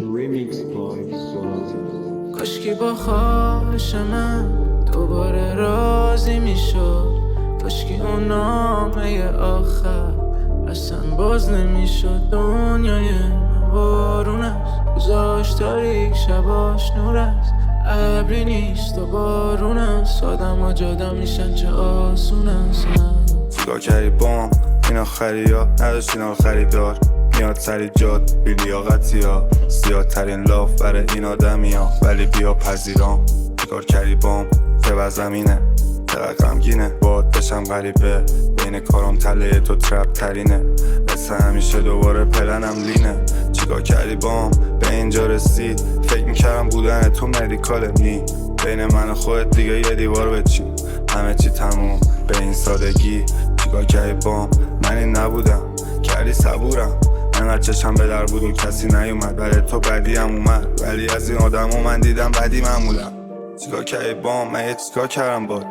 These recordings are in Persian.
Remix by Solar. کاشکی با خواهش من دوباره راضی میشد، کاشکی اون نامه آخر اصلا باز نمیشد. دنیای من بارون است، روزاش تاریک شباش نور است، ابری نیست و بارون است. آدم ها جدا میشن چه آسون است. چیکار کردی بام این آخری ها نداشت این خریدار میاد سری جاد بی لیاقتی ها زیادترین لاف برای این آدمی ها ولی بیا پذیرام. چیکار کردی بام که زمینه چقدر غمگینه باد بشم غریبه بین کارم تله تو ترپ ترینه مثل همیشه دوباره پلنم لینه. چیکار کردی بام به اینجا رسید فکر میکردم بودن تو مدیکال نی بین من و خودت دیگه یه دیوار بچین همه چی تموم به این سادگی. چیکار کردی بام من این نبودم کردی صبورم انقدر چشم به در بود و کسی نیومد برای تو بدی هم اومد ولی از این آدم و من دیدم بدی معمولم. چیکار کردی بام من چیکار کردم باد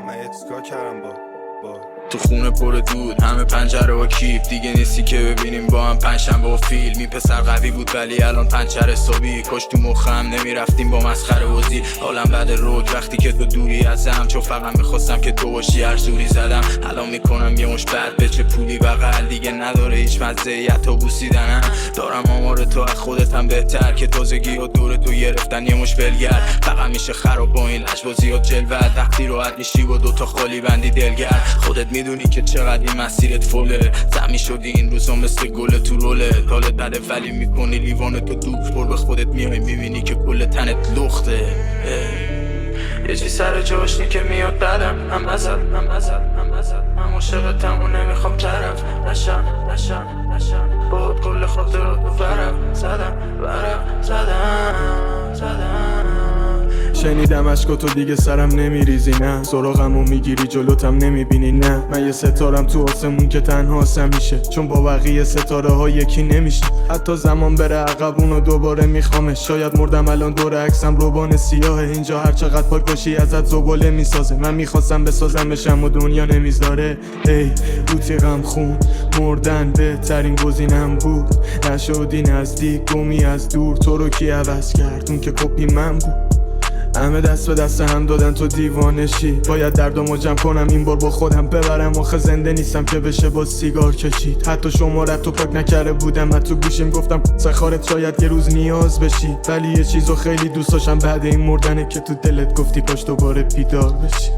تو خونه پر دود همه پنجره و کیف دیگه نیستی که ببینیم با هم پنجشنبه و فیلم. این پسر قوی بود ولی الان پنچر صبحی کاش تو مخم نمیرفتیم با مسخره بازی. حالم بعد روک وقتی که تو دوری ازم چون فقط میخواستم که تو باشی. هر سوری زدم الان میکنم یه مش بعد به چه پولی بغل دیگه نداره هیچ مزه حتی بوسیدنم. دارم آمار تو از خودتم بهتر که تازگی و دور تو گرفتن یه مش ولگر. فقط میشه خراب با این لجبازی و جلوت وقتی راحت میشی با دوتا خالی بندی دلگرد. خودت میدونی که چقدر این مسیرت فله زمی شدی این روزا مثل گل تو روله. حالت بده ولی میکنی لیوان تو دوب پر به خودت میای میبینی که کل تنت لخته. یه چی سر جاش نی که میاد بعدم هم من عاشقتم و نمیخوام طرف نشم باید کل خاطرات رو ورق زدم شنیدم اشکاتو دیگه سرم نمیریزی نه سراغمو میگیری جلوتم نمیبینی نه من یه ستارم تو آسمون که تنهاستم میشه چون با بقیه ستاره ها یکی نمیشه. حتی زمان بره عقب اونو دوباره میخوامش. شاید مردم الان دور عکسم روبان سیاهه اینجا هر چقدر پاک باشی ازت زباله میسازه. من میخواستم بسازمشم و دنیا نمیذاره. ای روتی غم خون مردن بهترین گزینم بود نشدی نزدیک گمی از دور. تو رو کی عوض کرد اون که کپی من بود. همه دست به دست هم دادن تو دیوانشی باید دردمو جمع کنم این بار با خودم ببرم. آخه زنده نیستم که بشه با سیگار کشید. حتی شمارت تو پاک نکرده بودم من تو گوشیم گفتم سخارت شاید یه روز نیاز بشی ولی یه چیزو خیلی دوست داشتم بعد این مردنه که تو دلت گفتی کاش دوباره بیدار بشی.